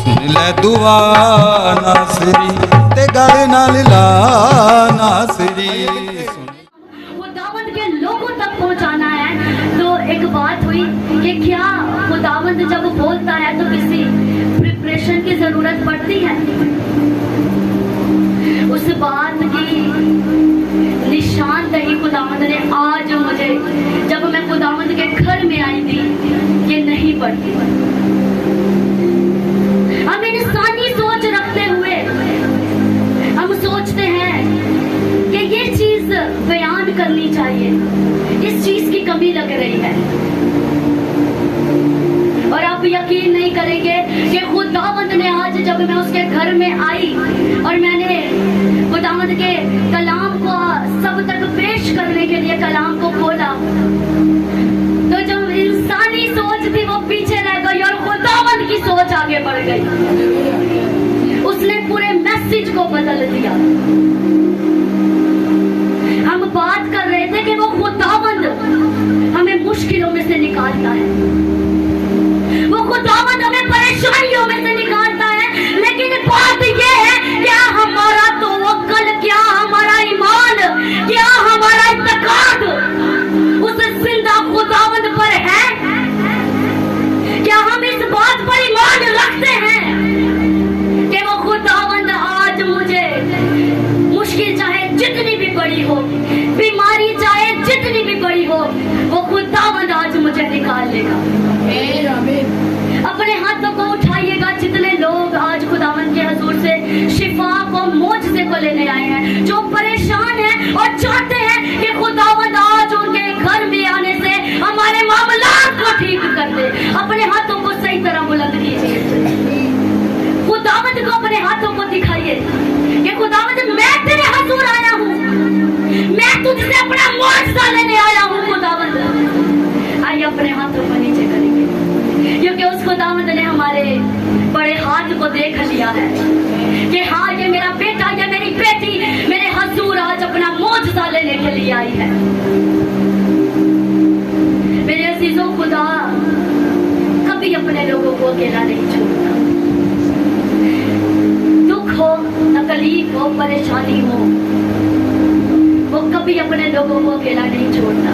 सुन ले दुआ नासरी ते गल नाल ला नासरी। वो दावत के लोगों तक पहुंचाना है। तो एक बात हुई कि क्या खुदावंद जब बोलता है तो किसी प्रिपरेशन की जरूरत पड़ती है? उस बात की निशानदही खुदावंद ने आज मुझे, जब मैं खुदावंद के घर में आई थी, ये नहीं पड़ती। हम इंसानी सोच रखते हुए हम सोचते हैं कि ये चीज बयान करनी चाहिए, इस चीज की कमी लग रही है। और आप यकीन नहीं करेंगे कि खुदावंद ने आज जब मैं उसके घर में आई और मैंने खुदावंद के कलाम को सब तक पेश करने के लिए कलाम को खोला, तो जो इंसानी सोच थी वो पीछे रह गई और खुदावंद की सोच आगे बढ़ गई। उसने पूरे मैसेज को बदल दिया। हम बात कर रहे थे कि वो खुदावंद हमें मुश्किलों में से निकालता है, वो खुदावंद हमें परेशानियों में से निकालता है। लेकिन बात ये है, क्या हमारा तवक्कुल, क्या हमारा ईमान, क्या हमारा इत्तेकाद उस जिंदा खुदावंद पर है? क्या हम इस बात पर ईमान रखते हैं कि वो खुदावंद आज मुझे, मुश्किल चाहे जितनी भी बड़ी हो, बीमारी चाहे जितनी भी बड़ी हो, वो खुदावंद आज मुझे निकाल लेगा। अपने हाथों को उठाइएगा जितने लोग आज खुदावंद के हुजूर से शिफा को, मोजज़े को लेने आए हैं, जो परेशान हैं और चाहते हैं कि खुदावंद आज उनके घर में आने से हमारे मामलात को ठीक कर दे। अपने हाथों को सही तरह बुलंद कीजिए, खुदावंद को अपने हाथों को दिखाइए कि खुदावंद मैं तेरे हुजूर आया हूँ, मैं तुझसे अपना मुआवजा लेने आया हूँ। खुदावंद आइए अपने हाथों को नीचे करेंगे, क्योंकि उस खुदावंद ने हमारे बड़े हाथ को देख लिया है कि हाँ, ये मेरा बेटा, ये मेरी बेटी मेरे हुजूर आज अपना मुआवजा लेने के लिए आई है। मेरे अजीजों, खुदा कभी अपने लोगों को अकेला नहीं छोड़ता। दुख हो, तकलीफ हो, परेशानी हो, वो कभी अपने लोगों को अकेला नहीं छोड़ता।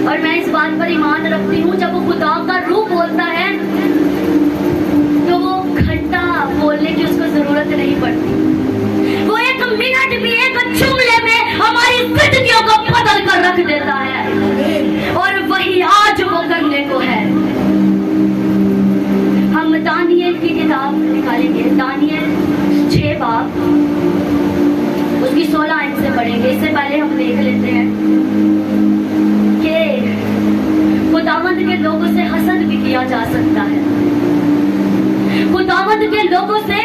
और मैं इस बात पर ईमान रखती हूँ, जब वो खुदा का रूह बोलता है तो वो घंटा बोलने की उसको जरूरत नहीं पड़ती। वो एक मिनट भी, एक जुमले में हमारी जिंदगियों को बदल कर रख देता है, और वही आज वो करने को है। हम दानियल की किताब निकालेंगे, दानियल 6 बाब, उसकी 16 आयत से पढ़ेंगे। इससे पहले हम देख लेते हैं कि खुदावंद के लोगों से हसद भी किया जा सकता है। खुदावंद के लोगों से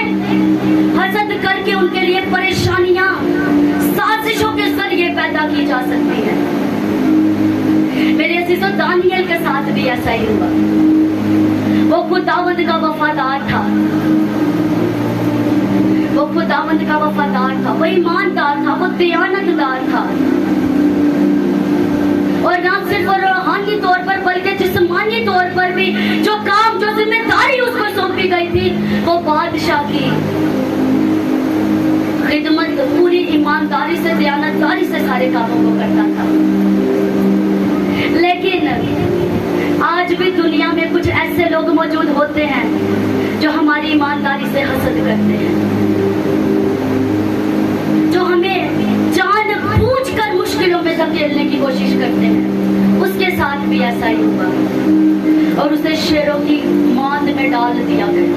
हसद करके उनके लिए परेशानियां साजिशों के जरिए पैदा की जा सकती है। मेरे अजीजों, दानियल के साथ भी ऐसा ही हुआ। वो खुदावंद का वफादार था, वो खुदावंद का वफादार था, वो ईमानदार था, वो दयानतदार था। और ना सिर्फ रूहानी तौर पर बल्कि जिस्मानी तौर पर भी जो काम, जो जिम्मेदारी उसको सौंपी गई थी, वो बादशाह की खिदमत पूरी ईमानदारी से, दयानतदारी से सारे कामों को करता था। लेकिन आज भी दुनिया में कुछ ऐसे लोग मौजूद होते हैं जो हमारी ईमानदारी से हसद करते हैं, जो हमें जानबूझकर मुश्किलों में धकेलने की कोशिश करते हैं। उसके साथ भी ऐसा ही हुआ और उसे शेरों की मौत में डाल दिया गया।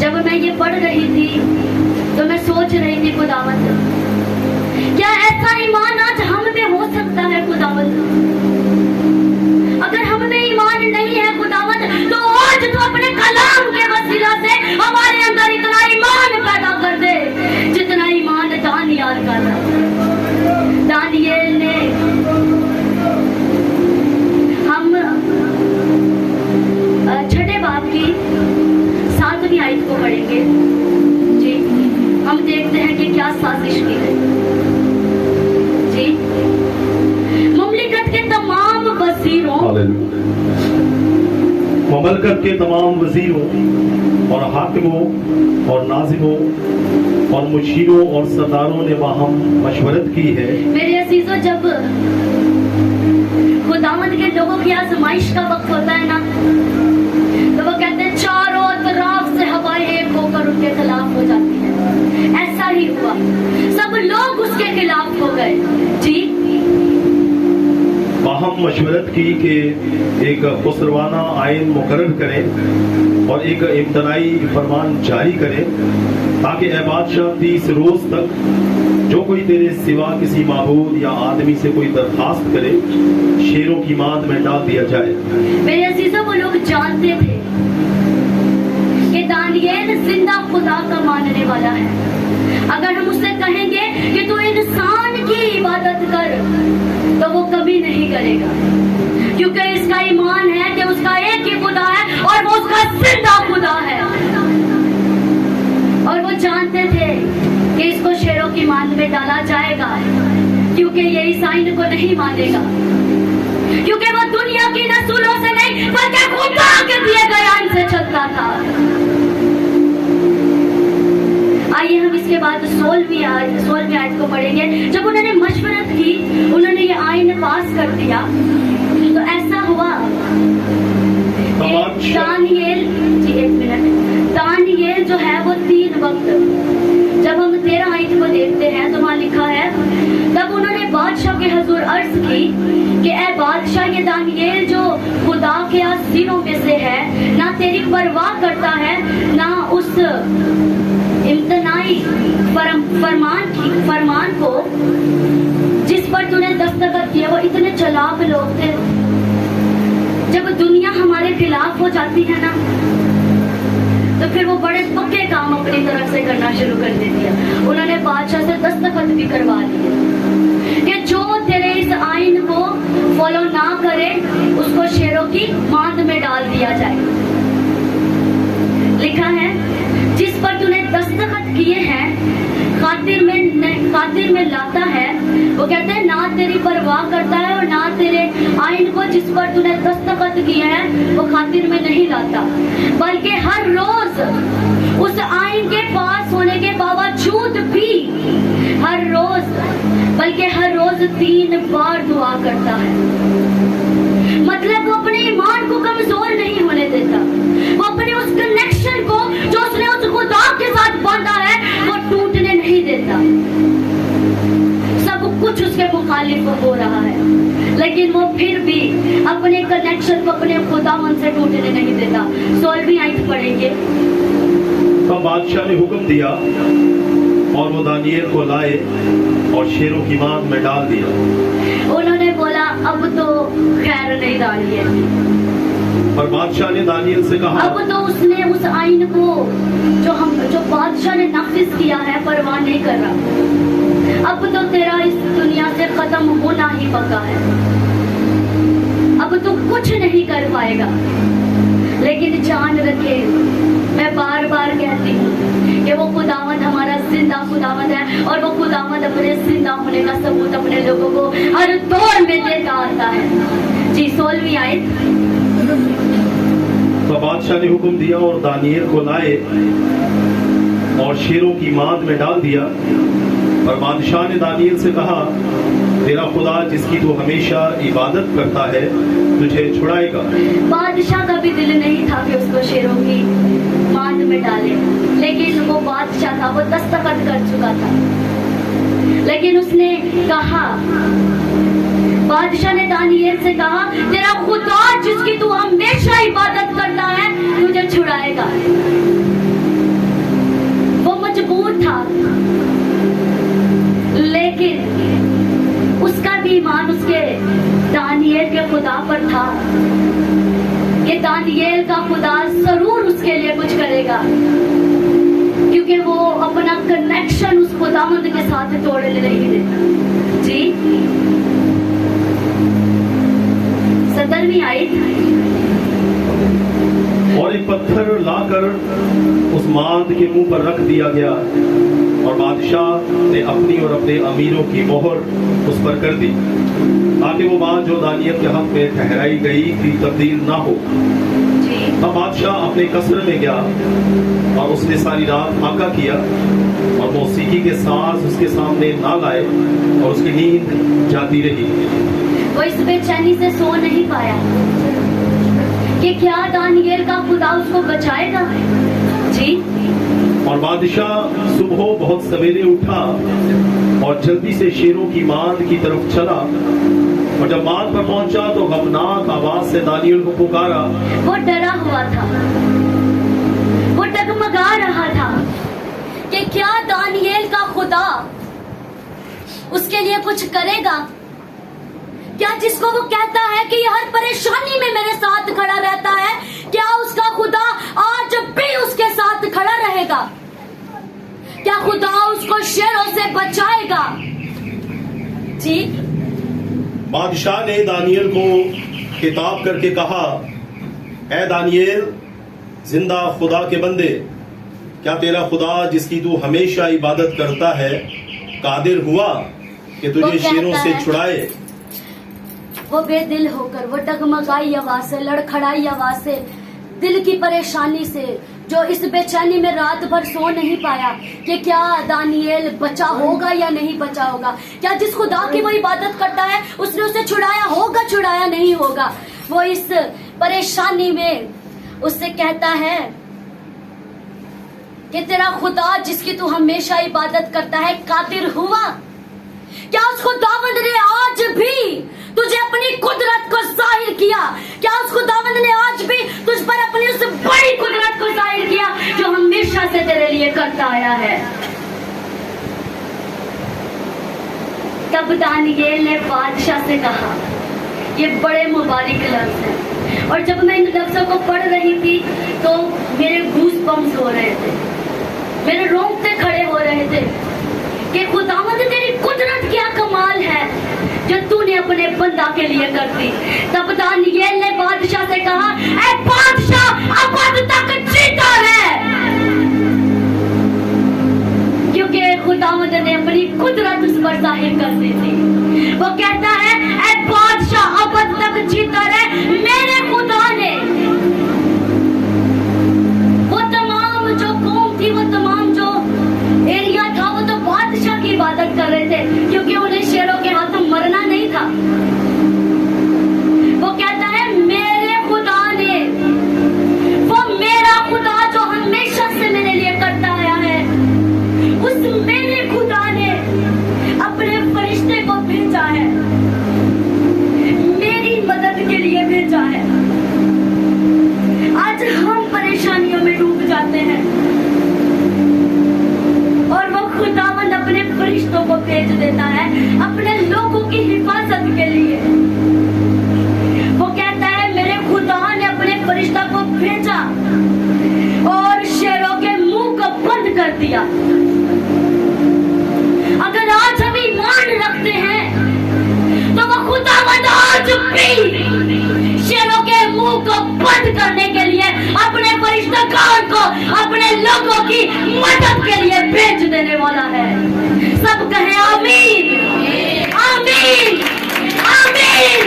जब मैं ये पढ़ रही थी तो मैं सोच रही थी, खुदावंद, क्या ऐसा ईमान आज हम में हो सकता है? खुदावंद, अगर हम में ईमान नहीं है खुदावंद, तो आज तो अपने कलाम के वसीला से हमारे अंदर इतना ईमान पैदा कर दे जितना ईमान दानियल का था। दानियल ने, हम 6 बाब की 7वीं आयत को पढ़ेंगे जी। हम देखते हैं कि क्या साजिश की गई जी। मुमलिकत के तमाम वजीरों ममलकत के तमाम वजीरों और हाकिमों और नाजिमों और मुशीरों और सरदारों ने बाहम मशवरत की है। मेरे अजीजों, जब खुदावंद के लोगों की आजमाइश का वक्त होता है ना, तो वो कहते हैं चारों तरफ से हवाएं एक होकर उनके खिलाफ हो जाती है। ऐसा ही हुआ, सब लोग उसके खिलाफ हो गए। जी, बाहम मशवरत की कि एक खुसरवाना आइन मुकर्रर करें और एक इम्तनाई फरमान जारी करें, ताकि ए बादशाह 30 रोज तक जो कोई तेरे सिवा किसी माबूद या आदमी से कोई दरखास्त करे, शेरों की मांद में डाल दिया जाए। मेरे अजीजों, वो लोग जानते थे कि दानियेल जिंदा खुदा का मानने वाला है। अगर हम उससे कहेंगे कि तू इंसान की इबादत कर, तो वो कभी नहीं करेगा, क्योंकि इसका ईमान है कि उसका एक ही खुदा है और वो उसका जिंदा खुदा है। और वो जानते थे कि इसको शेरों की मांद में डाला जाएगा, क्योंकि ये इस आइन को नहीं मानेगा, क्योंकि वो दुनिया की नसूलों से नहीं बल्कि खुदा के दिए गए आइन से चलता था। आइए हम इसके बाद 16वीं आयत को पढ़ेंगे। जब उन्होंने मशवरत की, उन्होंने ये आइन पास कर दिया, तो ऐसा हुआ कि दानियेल जो है वो 3 वक्त, जब हम 13 आयत को देखते हैं तो वहां लिखा है, तब उन्होंने बादशाह के हुजूर अर्ज की कि ए बादशाह, ये दानियेल जो खुदा के आसीनों में से है, ना तेरी परवाह करता है, ना उस इम्तनाई फरमान को जिस पर तूने दस्तखत किया। वो इतने चालाक लोग थे, जब दुनिया हमारे खिलाफ हो जाती है ना, तो फिर वो बड़े पक्के काम अपनी तरफ से करना शुरू कर देती है। उन्होंने बादशाह से दस्तखत भी करवा लिए कि जो तेरे इस आइन को फॉलो ना करे, उसको शेरों की मांद में डाल दिया जाए। लिखा है, जिस पर तूने दस्तखत किए हैं खातिर में लाता है। वो कहते हैं ना तेरी परवाह करता है और ना तेरे आइन को जिस पर तूने दस्तखत किए हैं वो खातिर में नहीं लाता, बल्कि हर रोज उस आइन के पास होने के बावजूद भी हर रोज 3 बार दुआ करता है। मतलब वो अपने ईमान को कमजोर नहीं होने देता, वो अपने उस कनेक्शन को जो उसने उस खुदा के साथ बांधा है वो टूटने नहीं देता। सब कुछ उसके मुखालिफ हो रहा है, लेकिन वो फिर भी अपने कनेक्शन को अपने खुदावंद से टूटने नहीं देता। 16वीं आयत पढ़ेंगे। तब बादशाह ने हुक्म दिया और वो दानियेल को लाए और शेरों की मांद में डाल दिया। उन्होंने बोला, अब तो खैर नहीं दानियेल। और बादशाह ने दानियेल से कहा, अब तो उसने उस आइन को जो बादशाह ने नाफिज किया है परवाह नहीं कर रहा। अब तो तेरा इस दुनिया से खत्म होना ही पक्का है, अब तो कुछ नहीं कर पाएगा। लेकिन जान रखे, मैं बार बार कहती हूँ कि वो खुदावंद हमारा जिंदा खुदावंद है, और वो खुदावंद अपने जिंदा होने का सबूत अपने लोगों को हर दौर में देता आता है। जी, 16वीं आयत। तो बादशाह ने हुक्म दिया और दानियेल को लाए और शेरों की मांद में डाल दिया। और बादशाह ने दानियेल से कहा, तेरा खुदा जिसकी तू हमेशा इबादत करता है तुझे छुड़ाएगा। बादशाह का भी दिल नहीं था कि उसको शेरों की मांद में डाले, लेकिन वो बादशाह था, वो दस्तखत कर चुका था। लेकिन उसने कहा, बादशाह ने दानियेल से कहा, तेरा खुदा जिसकी तू हमेशा इबादत करता है तुझे छुड़ाएगा। वो मजबूर था, लेकिन उसका भी ईमान उसके दानियेल के खुदा पर था कि दानियेल का खुदा जरूर उसके लिए कुछ करेगा, क्योंकि वो अपना कनेक्शन उस खुदावंद के साथ तोड़ने नहीं देता। जी, 17वीं आयत। और एक पत्थर लाकर उस मांद के मुंह पर रख दिया गया और बादशाह ने अपनी और अपने अमीरों की मोहर उस पर कर दी, ताकि वो बात जो दानियेल के हक में ठहराई गई थी तब्दील ना हो। जी। तब बादशाह अपने कसर में गया और उसने सारी रात फाका किया और मौसीकी के साज उसके सामने ना लाए और उसकी नींद जाती रही। वो इस बेचैनी से सो नहीं पाया कि क्या दानिएल का खुदा उसको बचाएगा। जी। और बादशाह सुबह बहुत सवेरे उठा और जल्दी से शेरों की मांद की तरफ चला और जब मांद पर पहुंचा तो गमनाक आवाज से दानिएल को पुकारा। वो डरा हुआ था, वो डगमगा रहा था कि क्या दानिएल का खुदा उसके लिए कुछ करेगा। क्या जिसको वो कहता है कि हर परेशानी में मेरे साथ खड़ा रहता है, क्या उसका खुदा आज भी उसके साथ खड़ा रहेगा। क्या खुदा उसको शेरों से बचाएगा। जी। बादशाह ने दानिएल को खिताब करके कहा, ऐ दानिएल, जिंदा खुदा के बंदे, क्या तेरा खुदा जिसकी तू हमेशा इबादत करता है कादिर हुआ कि तुझे शेरों से छुड़ाए। वो बेदिल होकर, वो डगमगाई आवाज से, लड़खड़ाई आवाज से, दिल की परेशानी से, जो इस बेचैनी में रात भर सो नहीं पाया कि क्या दानिएल बचा होगा या नहीं बचा होगा। क्या जिस खुदा की वो इबादत करता है उसने उसे छुड़ाया होगा, छुड़ाया नहीं होगा। वो इस परेशानी में उससे कहता है कि तेरा खुदा जिसकी तू हमेशा इबादत करता है कादिर हुआ। क्या उस खुदावंद ने आज भी तुझे अपनी कुदरत को जाहिर किया। क्या उस खुदावंद ने आज भी तुझ पर अपनी उस बड़ी कुदरत को जाहिर किया जो हमेशा से तेरे लिए करता आया है। तब दानिएल ने बादशाह से कहा, ये बड़े मुबारक लफ्ज हैं, और जब मैं इन लफ्जों को पढ़ रही थी तो मेरे गूस बम्स हो रहे थे, मेरे रोंगटे खड़े हो रहे थे कि खुदावंद तेरी कुदरत क्या कमाल है जो तूने अपने बंदा के लिए कर दी। तब दानिएल ने बादशाह से कहा, ऐ बादशाह, अब तक जीता है, क्योंकि खुदावंद ने अपनी कुदरत उस पर जाहिर कर दी थी। वो कहता है, ऐ बादशाह, अब तक जीता है, मेरे खुदा ने वो तमाम जो कौम थी, वो तमाम जो एरिया था, वो तो बादशाह की इबादत कर रहे थे क्योंकि उन्हें शेरों के हाथों मरना नहीं था। वो कहता है, मेरे खुदा ने, वो मेरा खुदा जो हमेशा से मेरे लिए करता आया है, उस मेरे खुदा ने अपने फरिश्ते को भेजा है, मेरी मदद के लिए भेजा है। आज हम परेशानियों में डूब जाते हैं और वो खुदावंद अपने फरिश्तों को भेज देता है अपने लोगों की हिफाजत के लिए। वो कहता है, मेरे खुदा ने अपने फरिश्ता को भेजा और शेरों के मुंह को बंद कर दिया। अगर आज हम ईमान रखते हैं तो वो खुदावंद आज भी शेरों के मुंह को बंद करने के लिए अपने फरिश्तागण को अपने लोगों की मदद के लिए भेज देने वाला है। सब कहें आमीन, आमीन, आमीन।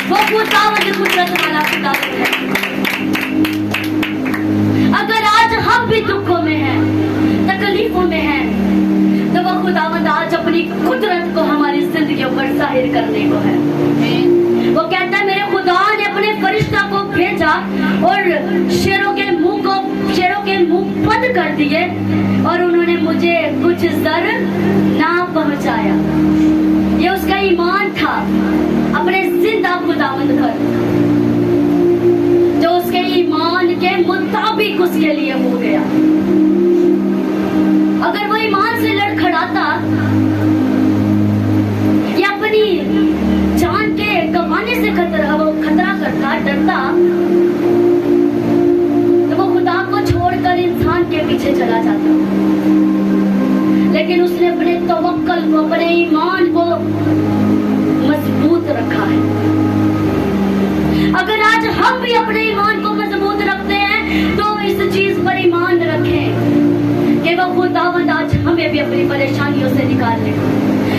वो खुदावंद कुदरत वाला खुदावंद है। अगर आज हम भी दुखों में हैं, तकलीफों में हैं, तो वो खुदावंद आज अपनी कुदरत को हमारी जिंदगियों पर जाहिर करने को है। वो कहता है, मेरे खुदा ने अपने फरिश्ता को भेजा और शेरों के मुंह बंद कर दिए और उन्होंने मुझे कुछ जर ना पहुंचाया। ये उसका ईमान था अपने जिंदा खुदावंद पर, जो उसके ईमान के मुताबिक उसके लिए हो गया। अगर वो ईमान से लड़खड़ाता या अपनी जान के गंवाने से खतरा करता, डरता, तो वो खुदा को छोड़कर इंसान के पीछे चला जाता। लेकिन उसने अपने तवक्कल को, अपने ईमान को मजबूत रखा है। अगर आज हम भी अपने ईमान को मजबूत रखते हैं तो इस चीज पर ईमान रखें कि वो खुदावंद आज हमें भी अपनी परेशानियों से निकाल ले।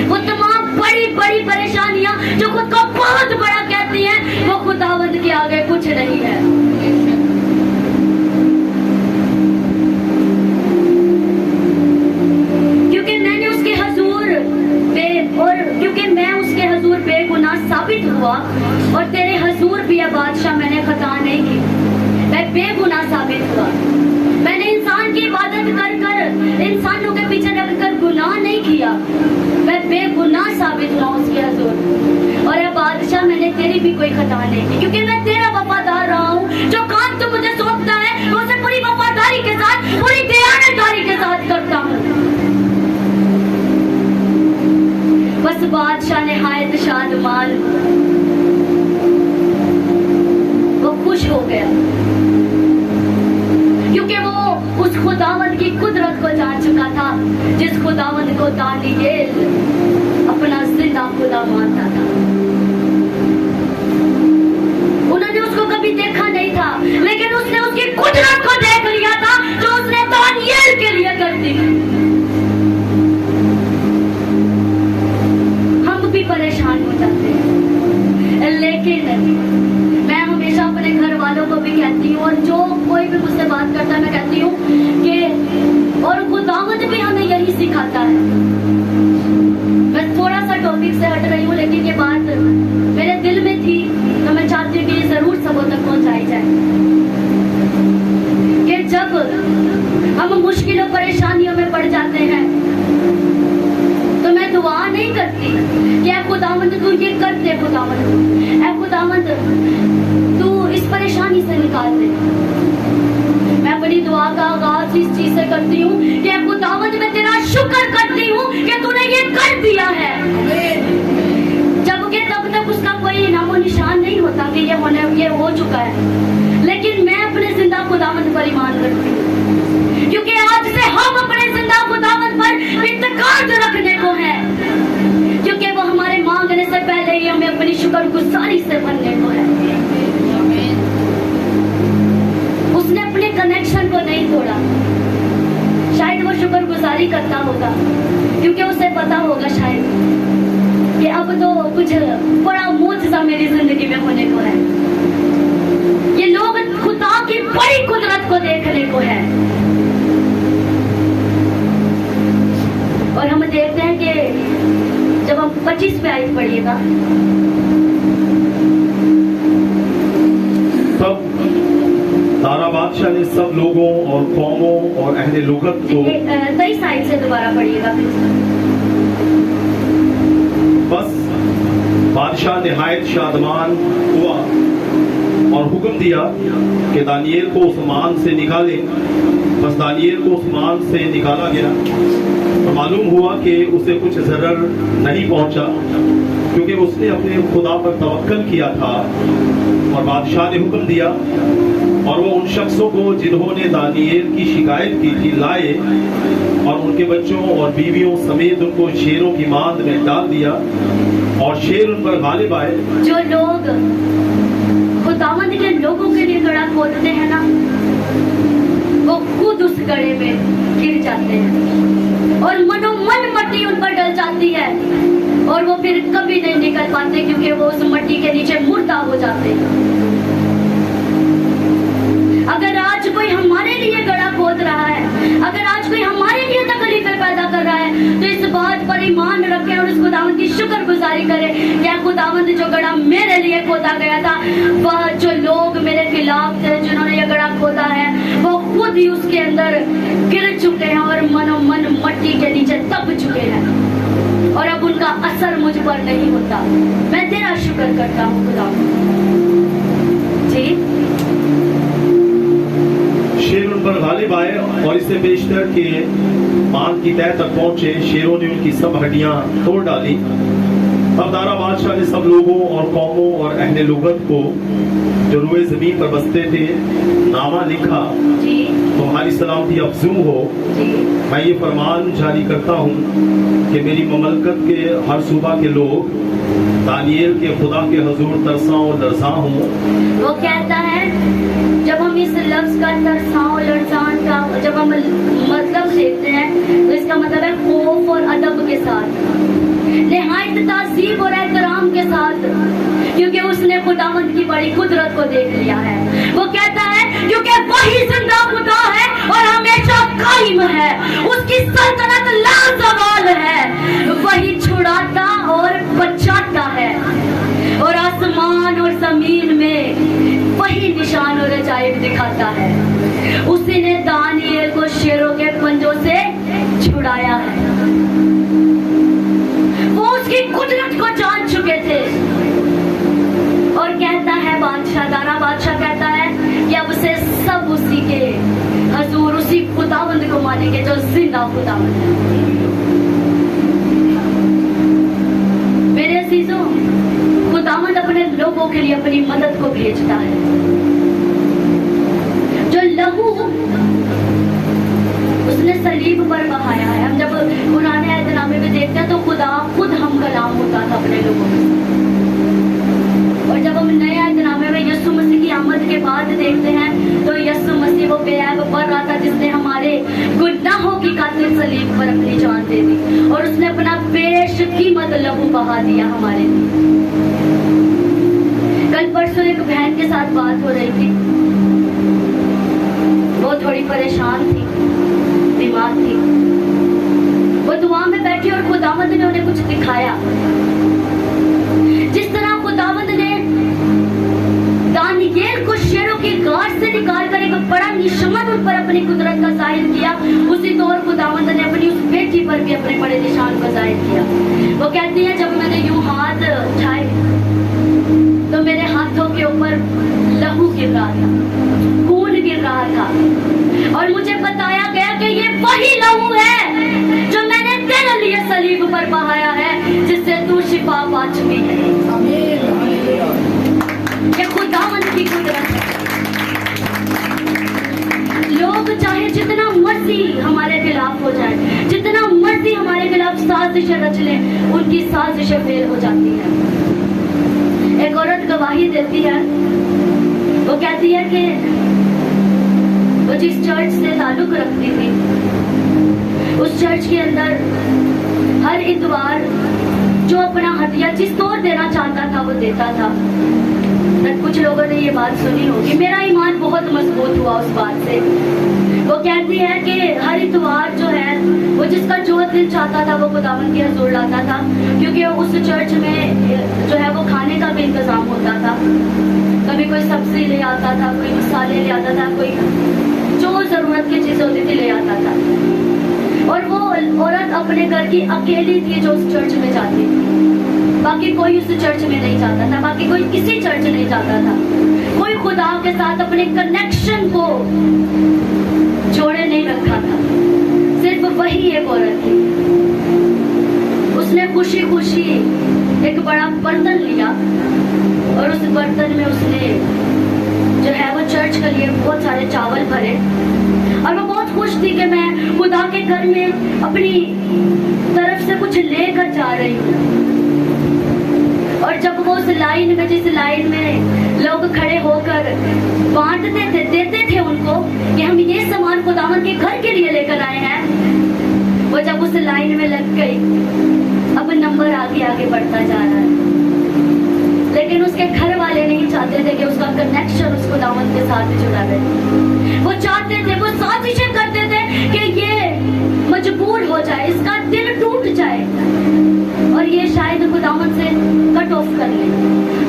वो तमाम बड़ी बड़ी परेशानियां जो खुद को बहुत बड़ा कहती हैं, वो खुदावंद के आगे कुछ नहीं है। बादशाह मैंने खता नहीं की, मैं बेगुनाह साबित हुआ। मैंने इंसान की इबादत कर कर, इंसानों के पीछे लगकर गुनाह नहीं किया, मैं बेगुनाह साबित हुआ उसके हुजूर। और बादशाह मैंने तेरी भी कोई खता नहीं की, क्योंकि मैं तेरा वफादार रहा हूँ। जो काम तू मुझे सौंपता है तो उसे पूरी वफादारी के साथ, पूरी दयानतदारी के साथ करता हूँ। बस बादशाह निहायत शादमान, वो खुश हो गया, क्योंकि वो उस खुदावंद की कुदरत को जान चुका था, जिस खुदावंद को दानिएल अपना जिंदा खुदा मानता था। उन्होंने उसको कभी देखा नहीं था, लेकिन उसने उसकी कुदरत को देख लिया था, जो उसने दानिएल के लिए कर दी। हम भी परेशान हो जाते हैं, लेकिन मैं हमेशा अपने घर वालों को भी कहती हूँ, और जो कोई भी मुझसे बात करता है मैं कहती हूँ कि और खुदावंद भी हमें यही सिखाता है। मैं थोड़ा सा टॉपिक से हट रही हूँ, लेकिन ये बात मेरे दिल में थी तो मैं चाहती हूँ कि ये जरूर सबों तक पहुंचाई जाए कि जब हम मुश्किलों परेशानियों में पड़ जाते हैं तो मैं दुआ नहीं करती कि ऐ खुदावंद तू ये कर दे, खुदावंद ऐ खुदावंद तू इस परेशानी से निकाल दे। मैं अपनी दुआ का आगाज इस चीज से करती हूँ कि ऐ खुदावंद मैं तेरा शुक्र करती हूँ कि तूने ये कर दिया है, जबकि तब तक उसका कोई नामो निशान नहीं होता कि ये हो चुका है। लेकिन मैं अपने जिंदा खुदावंद पर ईमान करती हूँ, क्योंकि आज से हम अपने जिंदा खुदावंद पर इत्तेकाद रखने को है, क्योंकि वो हमारे मांगने से पहले ही हमें अपनी शुक्रगुजारी से भरने को है। उसने अपने कनेक्शन को नहीं तोड़ा, शायद वो शुक्रगुजारी करता होगा, क्योंकि उसे पता होगा शायद कि अब तो कुछ बड़ा मौजज़ा मेरी जिंदगी में होने को है, ये लोग खुदा की बड़ी कुदरत को देखने को है। और हम देखते हैं कि जब हम 25 पे आयत पढ़िएगा, तब तारा बादशाह ने सब लोगों और कौमों और अहले लुगत को 23 आयत से दोबारा पढ़िएगा। बस बादशाह निहायत शादमान हुआ और हुक्म दिया कि दानिएल को उस मान से निकालें। बस दानिएल को उस मान से निकाला गया और मालूम हुआ कि उसे कुछ जरर नहीं पहुंचा, क्योंकि उसने अपने खुदा पर तवक्कल किया था। और बादशाह ने हुक्म दिया और वो उन शख्सों को जिन्होंने दानिएल की शिकायत की थी लाए और उनके बच्चों और बीवियों समेत उनको शेरों की मांद में डाल दिया और शेर उन पर गालिब आए। जो लोग खुदावंद के लोगों के लिए गड़ा खोदते हैं ना, वो खुद उस गड़े में गिर जाते हैं और मनोमन मट्टी उन पर डल जाती है और वो फिर कभी नहीं निकल पाते, क्योंकि वो उस मट्टी के नीचे मुर्दा हो जाते हैं। अगर आज कोई हमारे लिए गड़ा खोद रहा है, अगर आज कोई हमारे लिए तकलीफें पैदा कर रहा है, तो इस बात पर ईमान रखें और उस खुदावंद की शुक्रगुजारी करें। क्या खुदावंद जो गड़ा मेरे लिए खोदा गया था, वह जो लोग मेरे खिलाफ थे जिन्होंने ये गड़ा खोदा है, वो खुद ही उसके अंदर गिर चुके हैं और मनोमन मट्टी के नीचे दब चुके हैं और अब उनका असर मुझ पर नहीं होता। मैं तेरा शुक्र करता हूँ खुदावंद जी। शेर उन पर गालिब आए और इससे बेशतर के मान की तह तक पहुंचे। शेरों ने उनकी सब हड्डियां तोड़ डाली। अब दारा बादशाह ने सब लोगों और कौमों और अहले लुगत को जो रुए जमीन पर बसते थे नामा लिखा, तुम्हारी सलामती अफजू हो। मैं ये फरमान जारी करता हूँ कि मेरी ममलकत के हर सूबा के लोग दानिएल के खुदा के हजूर तरसा और लरसा हूँ। वो कहता है, जब हम इस लफ्ज का तरसा और लरसान का जब हम मतलब देखते हैं तो इसका मतलब है खौफ और अदब के साथ, निहायत ताज़ीब और एहतराम के साथ, क्योंकि उसने खुदावंद की बड़ी कुदरत को देख लिया है। वो कहता है क्योंकि वही जिंदा खुदा है और हमेशा कायम है, उसकी सल्तनत लाजवाल है, वही छुड़ाता और बचाता है और आसमान और जमीन में अजाइब दिखाता है। उसी ने दानिएल को शेरों के पंजों से छुड़ाया है। वो उसकी कुदरत को जान चुके थे और कहता है बादशाह, दारा बादशाह कहता है कि अब से सब उसी के हजूर, उसी खुदावंद को मानेंगे जो जिंदा खुदावंद है। मेरे अजीजों, खुदावंद अपने लोगों के लिए अपनी मदद को भेजता है। जो लहू उसने सलीब पर बहाया है। हम जब पुराने अहदनामे में देखते हैं तो खुदा खुद हम कलाम होता था अपने लोगों में, और जब हम नए अहदनामे में यीशु मसीह की आमद के बाद देखते हैं तो यीशु मसीह वो बेऐब पर रहा था जिसने हमारे गुनाहों की खातिर सलीब पर अपनी जान दे दी और उसने अपना बेशकीमत लहू बहा दिया हमारे लिए। कल परसों एक बहन के साथ बात हो रही थी। वो थोड़ी परेशान थी, बीमार थी। वो दुआ में बैठी और खुदावंद ने उन्हें कुछ दिखाया। जिस तरह खुदावंद ने दानिएल को शेरों की गांठ से निकालकर एक बड़ा निशान उन पर अपनी कुदरत का जाहिर किया, उसी तौर खुदावंद ने अपनी उस बेटी पर भी अपने बड़े निशान का जाहिर किया। वो कहती है, जब मैंने यूं हाथ उठाए तो मेरे हाथों के ऊपर लहू गिर रहा था, खून गिर रहा था, और मुझे बताया गया कि ये वही लहू है जो मैंने तेरे लिए सलीब पर बहाया है, जिससे तू शिफा पा चुकी है। ये खुदावंद की कुदरत है। लोग चाहे जितना मर्जी हमारे खिलाफ हो जाए, जितना मर्जी हमारे खिलाफ साजिशें रच लें, उनकी साजिशें फेल हो जाती है। एक औरत गवाही देती है। वो कहती है कि वो जिस चर्च से ताल्लुक रखती थी, उस चर्च के अंदर हर इतवार जो अपना हदिया जिस तौर देना चाहता था वो देता था। कुछ लोगों ने ये बात सुनी होगी। मेरा ईमान बहुत मजबूत हुआ उस बात से। वो कहती है कि हर इतवार जो है वो जिसका जो दिल चाहता था वो खुदावंद के हुजूर लाता था, क्योंकि उस चर्च में जो है वो खाने का भी इंतजाम होता था। कभी कोई सब्जी ले आता था, कोई मसाले ले आता था, कोई जो जरूरत की चीजें होती थी ले आता था। और वो औरत अपने घर की अकेली थी जो उस चर्च में जाती थी। बाकी कोई उस चर्च में नहीं जाता था, बाकी कोई किसी चर्च नहीं जाता था। कोई खुदा के साथ अपने कनेक्शन को जोड़े नहीं रखा था। सिर्फ वही एक औरत थी। उसने खुशी खुशी एक बड़ा बर्तन लिया और उस बर्तन में उसने जो है वो चर्च के लिए बहुत सारे चावल भरे, और वो बहुत खुश थी कि मैं खुदा के घर में अपनी तरफ से कुछ लेकर जा रही हूँ। और जब वो उस लाइन में, जिस लाइन में लोग खड़े होकर बांटते थे, देते थे उनको कि हम ये सामान खुदावंद के घर के लिए लेकर आए हैं, वो जब उस लाइन में लग गई, अब नंबर आगे आगे बढ़ता जा रहा है। लेकिन उसके घर वाले नहीं चाहते थे कि उसका कनेक्शन उस खुदावंद के साथ जुड़ा रहे। वो चाहते थे, वो साजिशें करते थे कि ये मजबूर हो जाए, इसका दिल टूट जाए और ये शायद खुदावंद से कट ऑफ कर ले,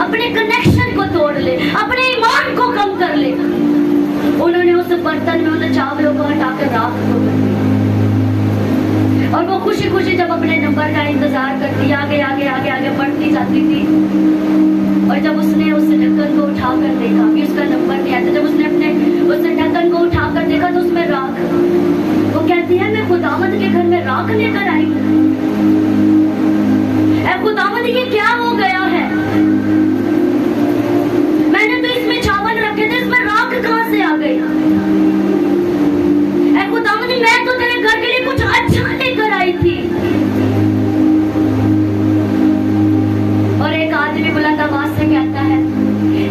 अपने कनेक्शन को तोड़ ले, अपने ईमान को कम कर ले। उन्होंने उस बर्तन में उन चावलों को हटाकर राख को कर दिया और वो खुशी खुशी जब अपने नंबर का इंतजार करती आगे आगे आगे आगे बढ़ती जाती थी। और जब उसने उस ढक्कन को उठाकर देखा कि उसका नंबर नहीं आता, जब उसने अपने उस ढक्कन को उठाकर देखा तो उसमें राख। वो कहती है, मैं खुदावंद के घर में राख लेकर आई हूँ। खुदावंद ये क्या हो गया है? मैंने तो इसमें चावल रखे थे, इसमें राख कहां से आ गई? खुदावंद मैं तो तेरे घर के लिए कुछ अच्छा लेकर आई थी। और एक आदमी बुलंद आवाज से कहता है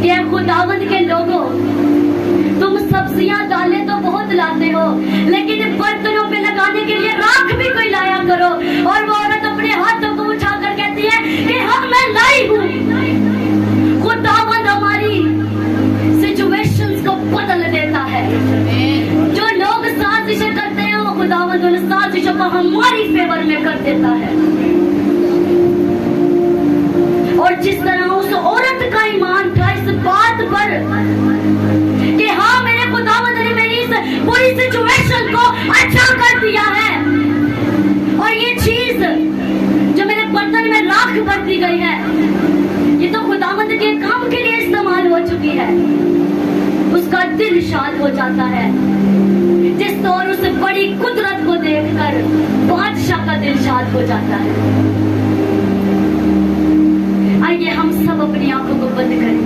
कि खुदावंद के लोगों, तुम सब्जियां दालें तो बहुत लाते हो, लेकिन बर्तनों पे लगाने के लिए राख भी कोई लाया करो। और वो औरत अपने हाथों को उठाकर कहती है कि हाँ मैं लाई हूँ। खुदावंद हमारी सिचुएशंस को बदल देता है। जो लोग साजिशें करते हैं वो खुदावंद उन साजिशों को हमारी फेवर में कर देता है। और जिस तरह उस औरत का ईमान था इस बात पर कि हाँ दी गई है, ये तो खुदावंद के काम के लिए इस्तेमाल हो चुकी है। उसका दिल शाद हो जाता है, जिस तौर उस बड़ी कुदरत को देखकर बादशाह का दिल शाद हो जाता है। आइए हम सब अपनी आंखों को बंद करें,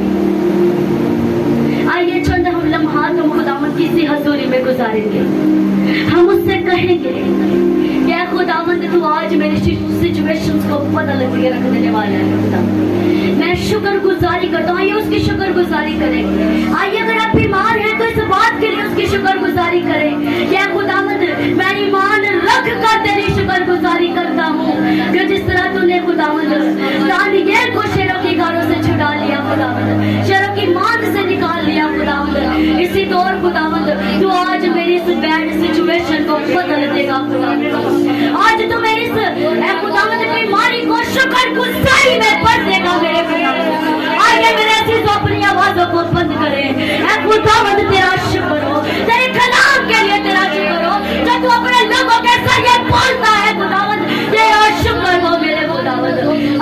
आइए चंद हम लम्हात हम खुदावंद की सी हजूरी में गुजारेंगे। हम उससे कहेंगे क्या खुदावंद तू आज मेरी सिचुएशंस को बदल के रख देने वाला है। खुदावंद मैं शुक्रगुजारी करता हूँ, आइए उसकी शुक्रगुजारी करें। आइए अगर आप बीमार हैं तो इस बात के लिए उसकी शुक्रगुजारी करें। क्या खुदावंद मैं ईमान रख कर तेरी शुक्रगुजारी करता हूँ कि जिस तरह तूने खुदावंद दानियेल को शेरों की गारों से छुड़ा लिया, खुदावंद शेरों की मांद से निकाल लिया खुदावंद, इसी तौर खुदावंद तू आज मेरी इस बैड सिचुएशन को बदल देगा खुदावंद। आज तो मैं इस खुदावंद बीमारी को शुक्रगुजारी में भर देगा मेरे खुदावंद। आइए मेरे अजीज अपनी आवाजों को बंद करें। खुदावंद तेरा शुक्र हो, तेरे कलाम के लिए तेरा शुक्र हो, जो तू अपने लोगों के जरिए बोलता है खुदावंद, तेरा शुक्र हो मेरे खुदावंद।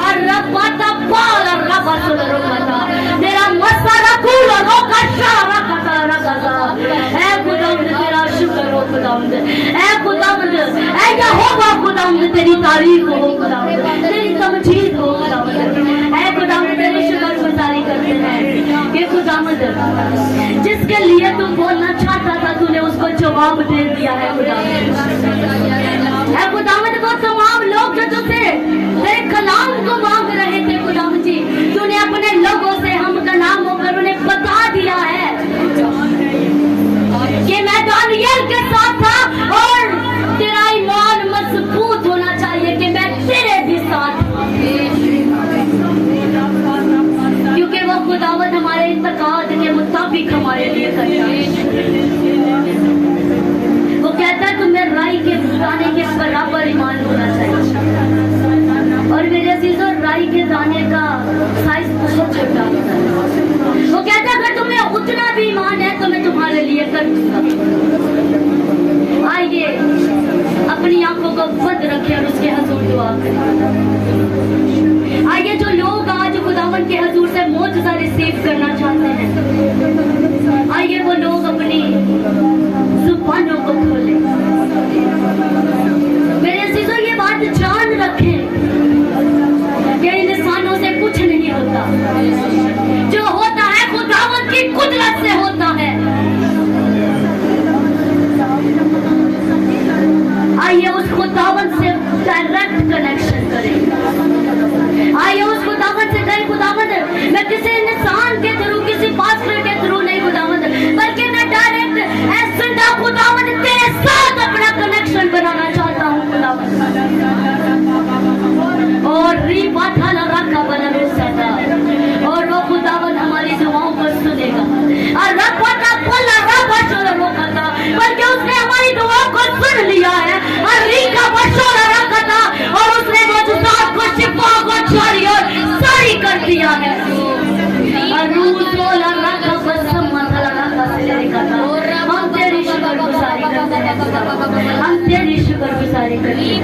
और रब्बाता पाल और रब्बा सुलरो मता तेरा मसाला कूल और रोका शारा कता रखता है खुदावंद, तेरा शुक्र हो खुदावंद। ऐ खुदावंद, ऐ यहोवा खुदावंद तेरी तारीफ हो खुदावंद, तेरी तमजीद हो खुदावंद। ऐ खुदावंद तेरी शुक्रगुजारी करते हैं कि खुदावंद जिसके लिए तुम बोलना चाहता था तूने उसको जवाब दे दिया है खुदावंद। ऐ खुदावंद वो तमाम लोग जो तुझसे तेरे कलाम को मांग रहे थे खुदावंद जी, तूने अपने लोगों से हम कलाम होकर उन्हें बता दिया है कि मैं दानियेल के साथ था और तेरा ईमान मजबूत होना चाहिए कि मैं तेरे भी साथ, क्योंकि वो खुदावंद हमारे इंतकाद के मुताबिक हमारे लिए करता है। वो कहता है तुम्हें राई के दाने के बराबर ईमान होना चाहिए। और मेरे अजीजों राई के दाने का साइज बहुत छोटा होता है। वो कहता है अगर तुम्हें उतना भी ईमान है तो मैं तुम्हारे लिए कर दूंगा। आइए अपनी आंखों को बंद रखें और उसके हजूर दुआ करें। आइए जो लोग आज खुदावंद के हजूर से मौजज़ा रिसीव करना चाहते हैं, आइए वो लोग अपनी जुबानों को खोलें। मेरे अजीजों ये बात जान रखें कि इंसानों से कुछ नहीं होता, जो होता है खुदावंद की कुदरत से होता है। आइए उस खुदावंद से डायरेक्ट कनेक्शन करें। आइए उस खुदावंद से कहें खुदावंद मैं किसी इंसान के थ्रू, किसी पास्टर के थ्रू नहीं खुदावंद, बल्कि मैं डायरेक्ट ऐसा खुदावंद तेरे साथ अपना कनेक्शन बनाना चाहता हूँ खुदावंद। और रीबा था रखा बना रोसा, और वो खुदावंद हमारी दुआओं को सुनेगा। और रखा था बोला रखा चलो रोका था, बल्कि उसने हमारी दुआओं को सुन लिया है। और रीका बशोरा रखा था और उसने मौजूदात को शिफा को जारी और सारी कर दिया है। और रूसोला रखा बसम मथला रखा से लिखा था। हम तेरी शुक्रगुजारी करते हैं, हम तेरी शुक्रगुजारी करते हैं।